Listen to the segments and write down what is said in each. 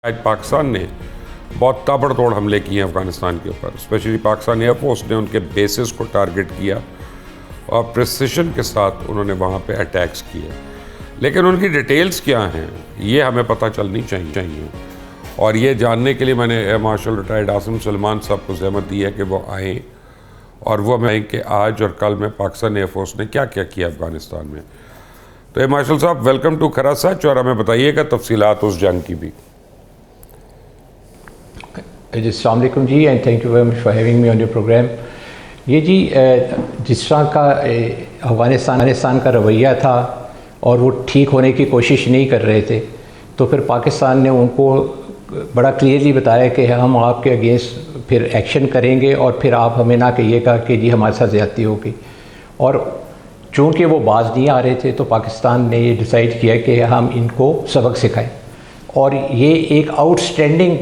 آج پاکستان نے بہت تابڑ توڑ حملے کیے ہیں افغانستان کے اوپر، اسپیشلی پاکستان ایئر فورس نے ان کے بیسز کو ٹارگٹ کیا اور پریسیشن کے ساتھ انہوں نے وہاں پہ اٹیکس کیے، لیکن ان کی ڈیٹیلز کیا ہیں یہ ہمیں پتہ چلنی چاہیے اور یہ جاننے کے لیے میں نے air marshal retired Asim Salman صاحب کو زحمت دی ہے کہ وہ آئیں اور وہ ہمیں کہ آج اور کل میں پاکستان ایئر فورس نے کیا کیا افغانستان میں۔ تو ایئر مارشل صاحب ویلکم ٹو کھرا سچ، اور ہمیں بتائیے گا تفصیلات اس جنگ کی بھی۔ السلام علیکم جی، and thank you very much for having me on your programme. یہ جی جس طرح کا افغانستان کا رویہ تھا اور وہ ٹھیک ہونے کی کوشش نہیں کر رہے تھے، تو پھر پاکستان نے ان کو بڑا کلیئرلی بتایا کہ ہم آپ کے اگینسٹ پھر ایکشن کریں گے اور پھر آپ ہمیں نہ کہیے گا کہ جی ہمارے ساتھ زیادتی ہوگی۔ اور چونکہ وہ باز نہیں آ رہے تھے تو پاکستان نے یہ ڈیسائیڈ کیا کہ ہم ان کو سبق سکھائیں، اور یہ ایک آؤٹ اسٹینڈنگ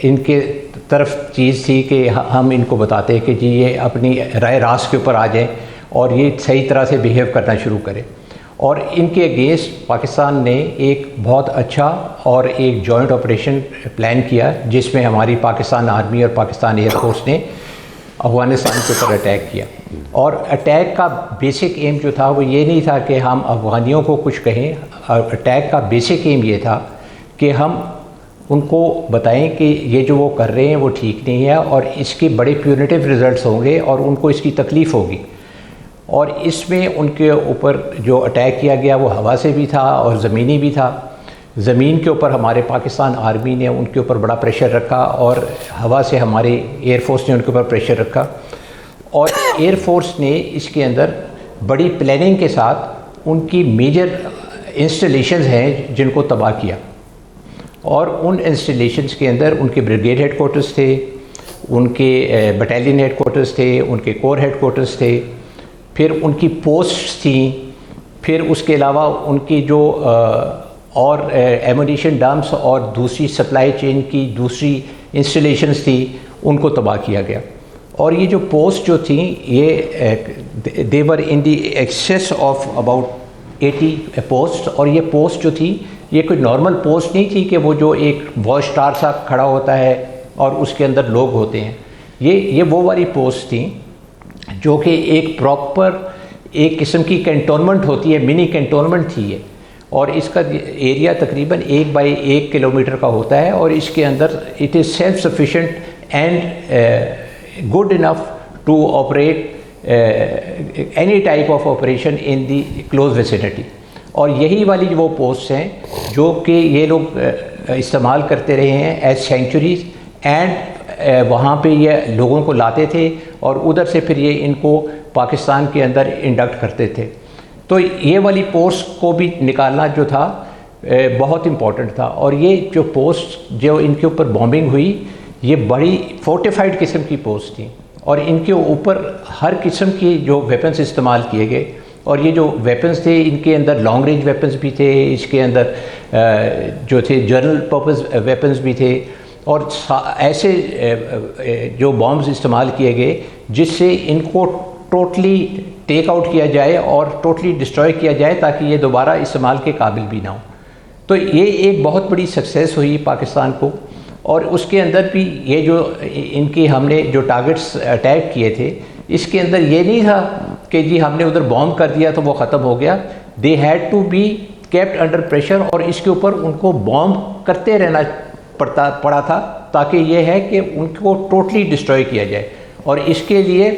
ان کے طرف چیز تھی کہ ہم ان کو بتاتے کہ جی یہ اپنی رائے راست کے اوپر آ جائیں اور یہ صحیح طرح سے بیہیو کرنا شروع کریں۔ اور ان کے اگینسٹ پاکستان نے ایک بہت اچھا اور ایک جوائنٹ آپریشن پلان کیا، جس میں ہماری پاکستان آرمی اور پاکستان ایئر فورس نے افغانستان کے اوپر اٹیک کیا۔ اور اٹیک کا بیسک ایم جو تھا وہ یہ نہیں تھا کہ ہم افغانیوں کو کچھ کہیں، اٹیک کا بیسک ایم یہ تھا کہ ہم ان کو بتائیں کہ یہ جو وہ کر رہے ہیں وہ ٹھیک نہیں ہے اور اس کے بڑے پیونیٹیو ریزلٹس ہوں گے اور ان کو اس کی تکلیف ہوگی۔ اور اس میں ان کے اوپر جو اٹیک کیا گیا وہ ہوا سے بھی تھا اور زمینی بھی تھا۔ زمین کے اوپر ہمارے پاکستان آرمی نے ان کے اوپر بڑا پریشر رکھا اور ہوا سے ہمارے ایئر فورس نے ان کے اوپر پریشر رکھا، اور ایئر فورس نے اس کے اندر بڑی پلاننگ کے ساتھ ان کی میجر انسٹالیشنز ہیں جن کو تباہ کیا۔ اور ان انسٹالیشنز کے اندر ان کے بریگیڈ ہیڈ کوارٹرز تھے، ان کے بٹالین ہیڈ کوارٹرز تھے، ان کے کور ہیڈ کوارٹرز تھے، پھر ان کی پوسٹس تھیں، پھر اس کے علاوہ ان کی جو اور ایمونیشن ڈمپس اور دوسری سپلائی چین کی دوسری انسٹالیشنز تھی، ان کو تباہ کیا گیا۔ اور یہ جو پوسٹ جو تھیں یہ دیور ان دی ایکسیس آف اباؤٹ 80 پوسٹ، اور یہ پوسٹ جو تھی یہ کوئی نارمل پوسٹ نہیں تھی کہ وہ جو ایک واچ ٹاور سا کھڑا ہوتا ہے اور اس کے اندر لوگ ہوتے ہیں۔ یہ وہ والی پوسٹ تھیں جو کہ ایک پراپر ایک قسم کی کینٹونمنٹ ہوتی ہے، منی کینٹونمنٹ تھی یہ، اور اس کا ایریا تقریباً 1 بائی 1 کلومیٹر کا ہوتا ہے، اور اس کے اندر it is self sufficient and good enough to operate any type of operation in the close vicinity. اور یہی والی وہ پوسٹس ہیں جو کہ یہ لوگ استعمال کرتے رہے ہیں ایز سینچوریز، اینڈ وہاں پہ یہ لوگوں کو لاتے تھے اور ادھر سے پھر یہ ان کو پاکستان کے اندر انڈکٹ کرتے تھے۔ تو یہ والی پوسٹ کو بھی نکالنا جو تھا بہت امپورٹنٹ تھا، اور یہ جو پوسٹ جو ان کے اوپر بامبنگ ہوئی یہ بڑی فورٹیفائڈ قسم کی پوسٹ تھیں، اور ان کے اوپر ہر قسم کی جو ویپنز استعمال کیے گئے، اور یہ جو ویپنز تھے ان کے اندر لانگ رینج ویپنز بھی تھے، اس کے اندر جو تھے جنرل پرپز ویپنز بھی تھے، اور ایسے جو بامبز استعمال کیے گئے جس سے ان کو ٹوٹلی ٹیک آؤٹ کیا جائے اور ٹوٹلی ڈسٹروائے کیا جائے تاکہ یہ دوبارہ استعمال کے قابل بھی نہ ہو۔ تو یہ ایک بہت بڑی سکسیس ہوئی پاکستان کو، اور اس کے اندر بھی یہ جو ان کی ہم نے جو ٹارگٹس اٹیک کیے تھے اس کے اندر یہ نہیں تھا کہ جی ہم نے ادھر بامب کر دیا تو وہ ختم ہو گیا۔ They had to be kept under pressure, اور اس کے اوپر ان کو بامب کرتے رہنا پڑا تھا تاکہ یہ ہے کہ ان کو ٹوٹلی ڈسٹروائے کیا جائے، اور اس کے لیے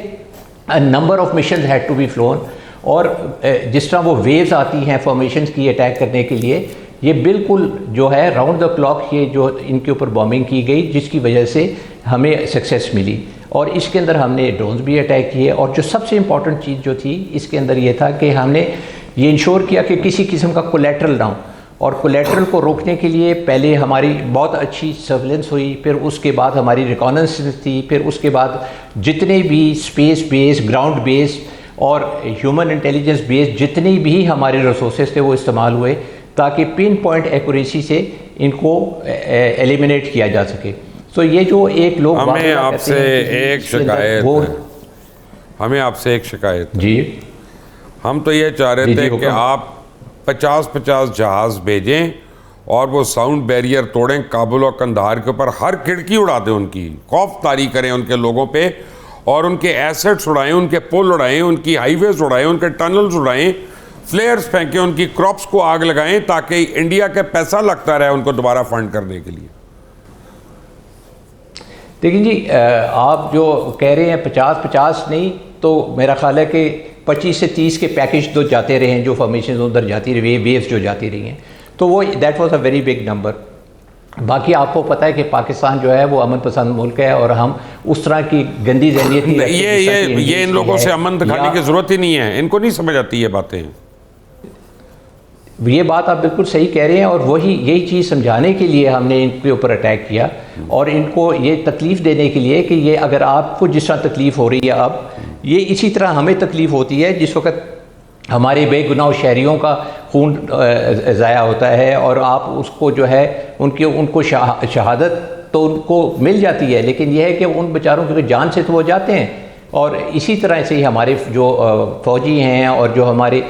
number of missions had to be followed. اور جس طرح وہ ویوز آتی ہیں فارمیشنز کی اٹیک کرنے کے لیے، یہ بالکل جو ہے راؤنڈ دا کلاک یہ جو ان کے اوپر بامبنگ کی گئی، جس کی وجہ سے ہمیں سکسیس ملی۔ اور اس کے اندر ہم نے ڈرونز بھی اٹیک کیے، اور جو سب سے امپورٹنٹ چیز جو تھی اس کے اندر یہ تھا کہ ہم نے یہ انشور کیا کہ کسی قسم کا کولیٹرل نہ ہو، اور کولیٹرل کو روکنے کے لیے پہلے ہماری بہت اچھی سرویلنس ہوئی، پھر اس کے بعد ہماری ریکاننسنس تھی، پھر اس کے بعد جتنے بھی اسپیس بیس، گراؤنڈ بیس اور ہیومن انٹیلیجنس بیس جتنی بھی ہمارے ریسورسز تھے وہ استعمال ہوئے تاکہ پن پوائنٹ ایکوریسی سے ان کو ایلیمنیٹ کیا جا سکے۔ تو یہ جو ایک لوگ ہمیں آپ سے ایک شکایت جی، ہم تو یہ چاہ رہے تھے کہ آپ 50 جہاز بھیجیں اور وہ ساؤنڈ بیریئر توڑیں کابل اور قندھار کے اوپر, ہر کھڑکی اڑا دیں ان کی, خوف طاری کریں ان کے لوگوں پہ, اور ان کے ایسٹس اڑائیں, ان کے پل اڑائیں, ان کی ہائی ویز اڑائیں, ان کے ٹنلز اڑائیں, فلیئرز پھینکیں, ان کی کراپس کو آگ لگائیں, تاکہ انڈیا کا پیسہ لگتا رہے ان کو دوبارہ فنڈ کرنے کے لیے. دیکھیں جی, آپ جو کہہ رہے ہیں 50 نہیں, تو میرا خیال ہے کہ 25 سے 30 کے پیکج تو جاتے رہے ہیں, جو فارمیشنز ادھر جاتی رہی, ویوز جو جاتی رہی ہیں, تو وہ that was a very big number. باقی آپ کو پتہ ہے کہ پاکستان جو ہے وہ امن پسند ملک ہے, اور ہم اس طرح کی گندی ذہنیت یہ ان لوگوں سے امن دکھانے کی ضرورت ہی نہیں ہے, ان کو نہیں سمجھ آتی یہ باتیں. یہ بات آپ بالکل صحیح کہہ رہے ہیں, اور یہی چیز سمجھانے کے لیے ہم نے ان کے اوپر اٹیک کیا, اور ان کو یہ تکلیف دینے کے لیے کہ یہ اگر آپ کو جس طرح تکلیف ہو رہی ہے اب, یہ اسی طرح ہمیں تکلیف ہوتی ہے جس وقت ہمارے بے گناہ شہریوں کا خون ضائع ہوتا ہے, اور آپ اس کو جو ہے ان کو شہادت تو ان کو مل جاتی ہے, لیکن یہ ہے کہ ان بیچاروں کی جان سے تو وہ جاتے ہیں. اور اسی طرح سے ہی ہمارے جو فوجی ہیں اور جو ہمارے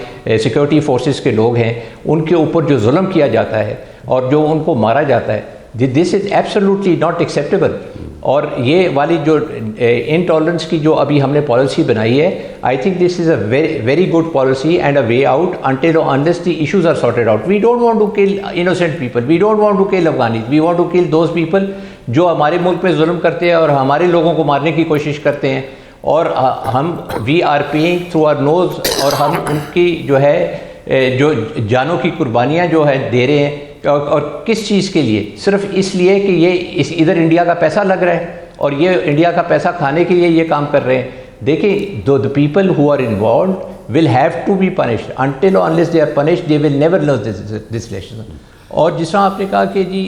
سیکورٹی فورسز کے لوگ ہیں, ان کے اوپر جو ظلم کیا جاتا ہے اور جو ان کو مارا جاتا ہے, دس از ایبسلیوٹلی ناٹ ایکسیپٹیبل. اور یہ والی جو انٹالرنس کی جو ابھی ہم نے پالیسی بنائی ہے, I think this is a very good policy and a way out until unless the issues are sorted out. We don't want to kill innocent people. We don't want to kill Afghanis. We want to kill those people جو ہمارے ملک میں ظلم کرتے ہیں اور ہمارے لوگوں کو مارنے کی کوشش کرتے ہیں, اور ہم we are paying through our nose, اور ہم ان کی جو ہے جو جانوں کی قربانیاں جو ہے دے رہے ہیں, اور کس چیز کے لیے؟ صرف اس لیے کہ یہ ادھر انڈیا کا پیسہ لگ رہا ہے, اور یہ انڈیا کا پیسہ کھانے کے لیے یہ کام کر رہے ہیں. دیکھیں, the people who are involved will have to be punished. Until or unless they are punished, they will never learn this lesson. اور جس طرح آپ نے کہا کہ جی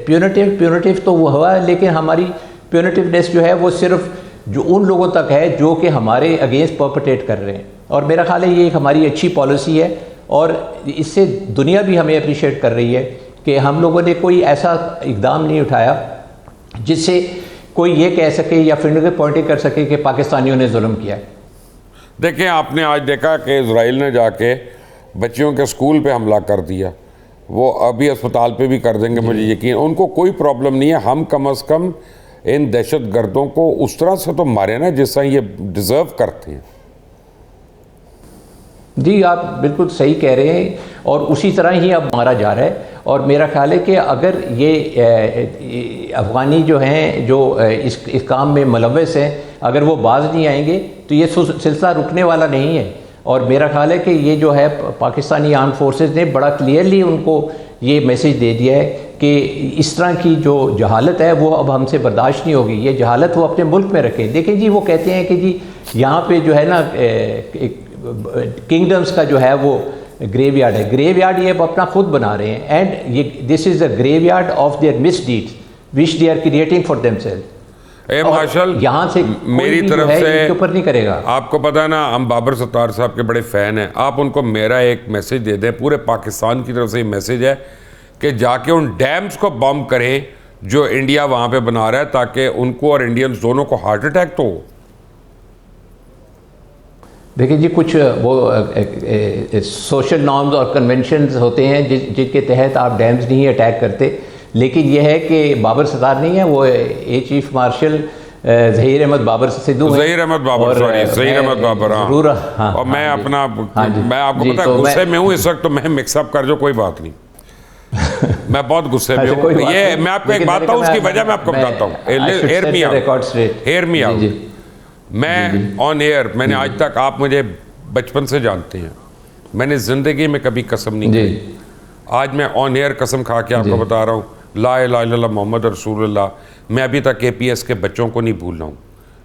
پیونیٹیو تو وہ ہوا ہے, لیکن ہماری پیونیٹیونیس جو ہے وہ صرف جو ان لوگوں تک ہے جو کہ ہمارے اگینسٹ پرپٹیٹ کر رہے ہیں, اور میرا خیال ہے یہ ایک ہماری اچھی پالیسی ہے, اور اس سے دنیا بھی ہمیں اپریشیٹ کر رہی ہے کہ ہم لوگوں نے کوئی ایسا اقدام نہیں اٹھایا جس سے کوئی یہ کہہ سکے یا فنگر پوائنٹنگ کر سکے کہ پاکستانیوں نے ظلم کیا ہے. دیکھیں, آپ نے آج دیکھا کہ اسرائیل نے جا کے بچیوں کے اسکول پہ حملہ کر دیا, وہ ابھی اسپتال پہ بھی کر دیں گے, مجھے یقین, ان کو کوئی پرابلم نہیں ہے. ہم کم از کم ان دہشت گردوں کو اس طرح سے تو مارے نا جس طرح یہ ڈیزرو کرتے ہیں. جی, آپ بالکل صحیح کہہ رہے ہیں, اور اسی طرح ہی اب مارا جا رہا ہے. اور میرا خیال ہے کہ اگر یہ افغانی جو ہیں جو اس کام میں ملوث ہیں, اگر وہ باز نہیں آئیں گے تو یہ سلسلہ رکنے والا نہیں ہے. اور میرا خیال ہے کہ یہ جو ہے پاکستانی آرم فورسز نے بڑا کلیئرلی ان کو یہ میسیج دے دیا ہے کہ اس طرح کی جو جہالت ہے وہ اب ہم سے برداشت نہیں ہوگی, یہ جہالت وہ اپنے ملک میں رکھیں. دیکھیں جی, وہ کہتے ہیں کہ جی یہاں پہ جو ہے نا کنگڈمز کا جو ہے وہ گریو یارڈ ہے. گریو یارڈ یہ اپنا خود بنا رہے ہیں, اینڈ یہ this is a graveyard of their misdeeds which they are creating for themselves. Air marshal, یہاں سے میری طرف سے اوپر نہیں کرے گا. آپ کو پتہ ہے نا, ہم بابر ستار صاحب کے بڑے فین ہیں. آپ ان کو میرا ایک میسیج دے دیں, پورے پاکستان کی طرف سے یہ میسیج ہے کہ جا کے ان ڈیمز کو بم کریں جو انڈیا وہاں پہ بنا رہا ہے, تاکہ ان کو اور انڈینز دونوں کو ہارٹ اٹیک تو ہو. دیکھیں جی, کچھ وہ سوشل نارمز اور کنونشنز ہوتے ہیں جن کے تحت آپ ڈیمز نہیں اٹیک کرتے, لیکن یہ ہے کہ بابر ستار نہیں ہے, وہ چیف مارشل ظہیر احمد بابر سدھو ہیں. ظہیر احمد بابر, سوری, ظہیر احمد بابر. ضرور. اور میں اپنا, میں آپ کو پتا ہے غصے میں ہوں اس وقت, تو میں مکس اپ کر جو کوئی بات نہیں, میں بہت غصے میں ہوں. یہ میں آپ کو ایک بات بتاؤں, اس کی وجہ میں آپ کو بتاتا ہوں. Hear me out. میں آن ایئر, میں نے آج تک, آپ مجھے بچپن سے جانتے ہیں, میں نے زندگی میں کبھی قسم نہیں کھی. آج میں آن ایئر قسم کھا کے آپ کو بتا رہا ہوں, لا الہ الا اللہ محمد رسول اللہ. میں ابھی تک اے پی ایس کے بچوں کو نہیں بھول رہا ہوں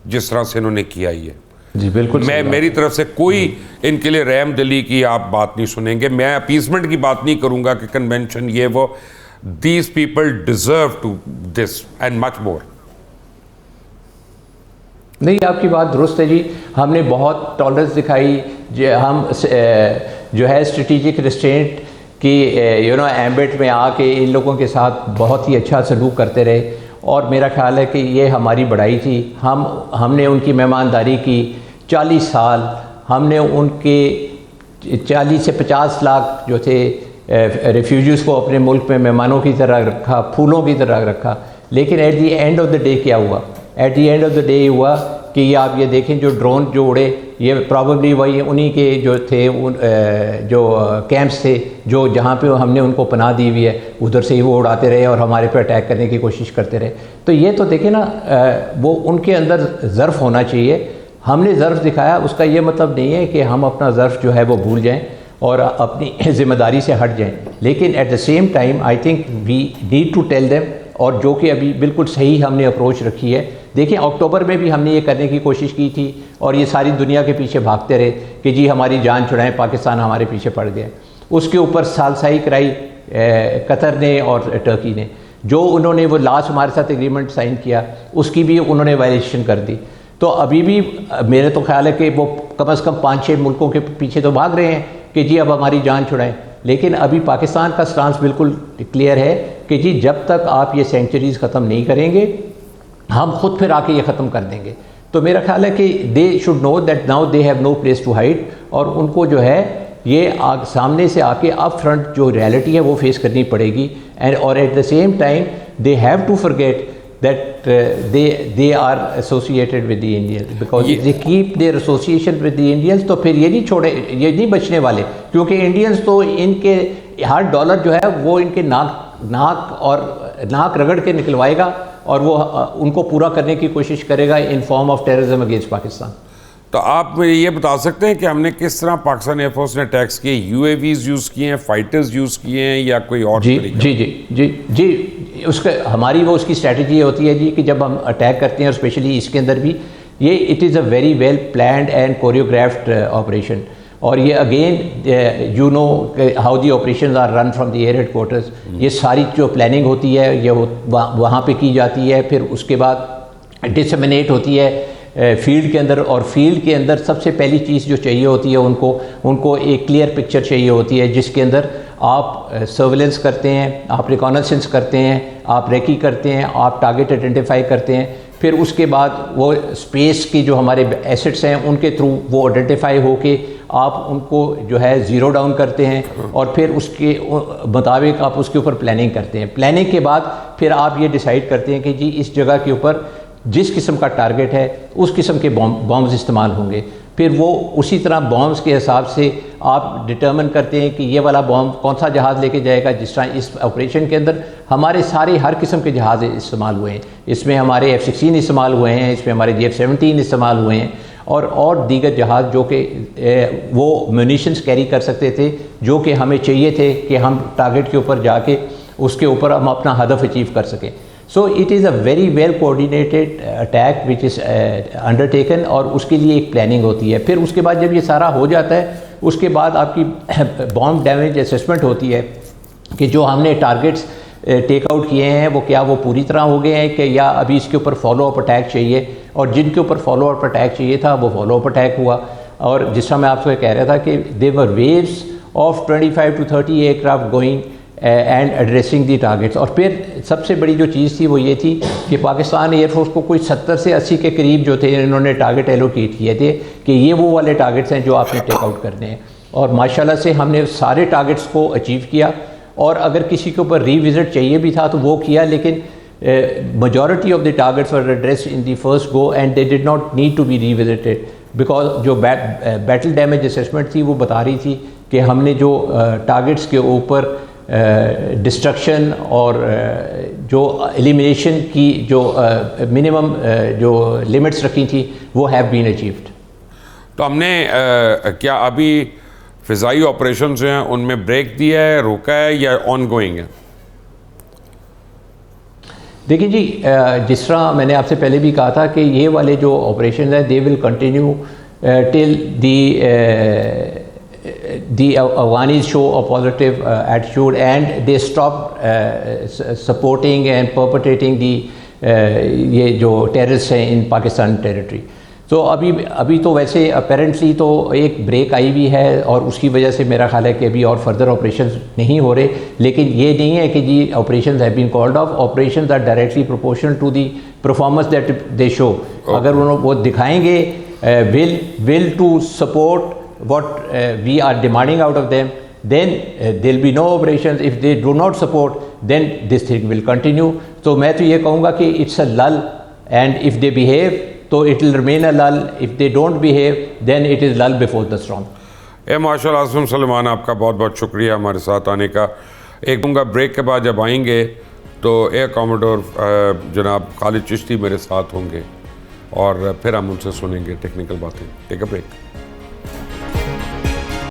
جس طرح سے انہوں نے کیا ہی ہے. جی بالکل, میں میری طرف سے کوئی ان کے لیے رحم دلی کی آپ بات نہیں سنیں گے. میں اپیسمنٹ کی بات نہیں کروں گا کہ کنونشن یہ وہ. These people deserve to this and much more. نہیں, آپ کی بات درست ہے جی. ہم نے بہت ٹالرنس دکھائی, ہم جو ہے اسٹریٹجک ریسٹرینٹ کی ایمبٹ میں آ کے ان لوگوں کے ساتھ بہت ہی اچھا سلوک کرتے رہے, اور میرا خیال ہے کہ یہ ہماری بڑائی تھی. ہم نے ان کی مہمانداری کی 40 سال. ہم نے ان کے 40 سے 50 لاکھ جو تھے ریفیوجیز کو اپنے ملک میں مہمانوں کی طرح رکھا, پھولوں کی طرح رکھا. لیکن at the end of the day کیا ہوا؟ At the end of the day یہ ہوا کہ یہ آپ یہ دیکھیں جو ڈرون جو اڑے یہ پرابیبلی وہی انہی کے جو تھے جو کیمپس تھے جو جہاں پہ ہم نے ان کو پناہ دی ہوئی ہے, ادھر سے ہی وہ اڑاتے رہے اور ہمارے پہ اٹیک کرنے کی کوشش کرتے رہے. تو یہ تو دیکھیں نا, وہ ان کے اندر ظرف ہونا چاہیے. ہم نے ظرف دکھایا, اس کا یہ مطلب نہیں ہے کہ ہم اپنا ظرف جو ہے وہ بھول جائیں اور اپنی ذمہ داری سے ہٹ جائیں. لیکن at the same time I think we need to tell them, اور جو کہ ابھی بالکل صحیح ہم نے اپروچ رکھی ہے. دیکھیں اکتوبر میں بھی ہم نے یہ کرنے کی کوشش کی تھی اور یہ ساری دنیا کے پیچھے بھاگتے رہے کہ جی ہماری جان چھڑائیں, پاکستان ہمارے پیچھے پڑ گیا. اس کے اوپر ثالثائی کرائی قطر نے اور ٹرکی نے, جو انہوں نے وہ لاسٹ ہمارے ساتھ ایگریمنٹ سائن کیا اس کی بھی انہوں نے وائلیشن کر دی. تو ابھی بھی میرے تو خیال ہے کہ وہ کم از کم 5-6 ملکوں کے پیچھے تو بھاگ رہے ہیں کہ جی اب ہماری جان چھڑائیں. لیکن ابھی پاکستان کا سٹانس بالکل کلیئر ہے کہ جی جب تک آپ یہ سینکچریز ختم نہیں کریں گے ہم خود پھر آ کے یہ ختم کر دیں گے. تو میرا خیال ہے کہ they should know that now they have no place to hide, اور ان کو جو ہے یہ سامنے سے آ کے اپ فرنٹ جو ریئلٹی ہے وہ فیس کرنی پڑے گی. اینڈ اور at the same time they have to forget that they are associated with the Indians because they keep their association with the Indians. تو پھر یہ نہیں چھوڑے, یہ نہیں بچنے والے, کیونکہ انڈینز تو ان کے ہر ڈالر جو ہے وہ ان کے ناک رگڑ کے نکلوائے گا اور وہ ان کو پورا کرنے کی کوشش کرے گا in form of terrorism against Pakistan. تو آپ یہ بتا سکتے ہیں کہ ہم نے کس طرح پاکستان ایئر فورس نے اٹیکس کیے؟ یو اے ویز یوز کیے ہیں, فائٹرز یوز کیے ہیں, یا کوئی اور طریقہ؟ جی اس کا ہماری وہ اس کی اسٹریٹجی ہوتی ہے جی کہ جب ہم اٹیک کرتے ہیں اور اسپیشلی اس کے اندر بھی یہ it is a very well planned and choreographed operation. اور یہ again you know how the operations are run from the air headquarters. یہ ساری جو پلاننگ ہوتی ہے یہ وہاں پہ کی جاتی ہے, پھر اس کے بعد ڈسمنیٹ ہوتی ہے فیلڈ کے اندر. اور فیلڈ کے اندر سب سے پہلی چیز جو چاہیے ہوتی ہے ان کو ایک کلیئر پکچر چاہیے ہوتی ہے جس کے اندر آپ سرویلنس کرتے ہیں, آپ ریکانسنس کرتے ہیں, آپ ریکی کرتے ہیں, آپ ٹارگیٹ آئیڈینٹیفائی کرتے ہیں. پھر اس کے بعد وہ اسپیس کی جو ہمارے ایسٹس ہیں ان کے تھرو وہ آئیڈینٹیفائی ہو کے آپ ان کو جو ہے زیرو ڈاؤن کرتے ہیں, اور پھر اس کے مطابق آپ اس کے اوپر پلاننگ کرتے ہیں. پلاننگ کے بعد پھر آپ یہ ڈیسائیڈ کرتے ہیں کہ جی اس جگہ کے اوپر جس قسم کا ٹارگیٹ ہے اس قسم کے بامز استعمال ہوں گے. پھر وہ اسی طرح بامز کے حساب سے آپ ڈٹرمن کرتے ہیں کہ یہ والا بام کون سا جہاز لے کے جائے گا. جس طرح اس آپریشن کے اندر ہمارے سارے ہر قسم کے جہاز استعمال ہوئے ہیں. اس میں ہمارے F-16 استعمال ہوئے ہیں, اس میں ہمارے F-17 استعمال ہوئے ہیں, اور دیگر جہاز جو کہ وہ میونیشنز کیری کر سکتے تھے جو کہ ہمیں چاہیے تھے کہ ہم ٹارگیٹ کے اوپر جا کے اس کے اوپر ہم اپنا ہدف اچیو کر سکیں. So it is a very well coordinated attack which is undertaken, اور اس کے لیے ایک پلاننگ ہوتی ہے. پھر اس کے بعد جب یہ سارا ہو جاتا ہے اس کے بعد آپ کی بام ڈیمیج اسسمنٹ ہوتی ہے کہ جو ہم نے ٹارگیٹس ٹیک آؤٹ کیے ہیں وہ کیا وہ پوری طرح ہو گئے ہیں کہ یا ابھی اس کے اوپر فالو اپ اٹیک چاہیے. اور جن کے اوپر فالو اپ اٹیک چاہیے تھا وہ فالو اپ اٹیک ہوا. اور جس طرح میں آپ سے کہہ رہا تھا کہ there were waves of 25 to 30 aircraft going and addressing the targets. اور پھر سب سے بڑی جو چیز تھی وہ یہ تھی کہ پاکستان ایئر فورس کو کوئی 70 سے 80 کے قریب جو تھے انہوں نے ٹارگیٹ ایلوکیٹ کیے تھے کہ یہ وہ والے ٹارگیٹس ہیں جو آپ نے ٹیک آؤٹ کرنے ہیں. اور ماشاءاللہ سے ہم نے سارے ٹارگیٹس کو اچیو کیا, اور اگر کسی کے اوپر ری وزٹ چاہیے بھی تھا تو وہ کیا. لیکن majority of the targets were addressed in the first go and they did not need to be revisited because جو بیٹل ڈیمیج اسسمنٹ تھی وہ بتا رہی تھی کہ ہم نے جو ٹارگیٹس کے اوپر ڈسٹرکشن اور جو ایلیمینیشن کی جو منیمم جو لمٹس رکھی تھی وہ ہیو بین اچیوڈ. تو ہم نے کیا ابھی فضائی آپریشنز جو ہیں ان میں بریک دیا ہے, روکا ہے, یا آن گوئنگ ہے؟ دیکھیں جی, جس طرح میں نے آپ سے پہلے بھی کہا تھا کہ یہ والے جو آپریشنز ہیں they will continue till the Afghanis show a positive attitude and they stop supporting and perpetrating the یہ جو ٹیررسٹ ہیں ان پاکستان ٹیریٹری. تو ابھی تو ویسے اپیرنٹلی تو ایک بریک آئی بھی ہے اور اس کی وجہ سے میرا خیال ہے کہ ابھی اور فردر آپریشنز نہیں ہو رہے. لیکن یہ نہیں ہے کہ جی operations have been called off. Operations are directly proportional to the performance that they show. اگر وہ دکھائیں گے will to support what we are demanding out of them, then there will be no operations. If they do not support, then this thing will continue. تو میں تو یہ کہوں گا کہ it's a lull, and if they behave تو it will remain a lull. If they don't behave, then it is lull before the storm. Marshal Asim Suleman, آپ کا بہت بہت شکریہ ہمارے ساتھ آنے کا. ایک دوں گا بریک کے بعد جب آئیں گے تو ایئر کاموڈور جناب خالد چشتی میرے ساتھ ہوں گے اور پھر ہم ان سے سنیں گے ٹیکنیکل باتیں. ٹیک اے بریک.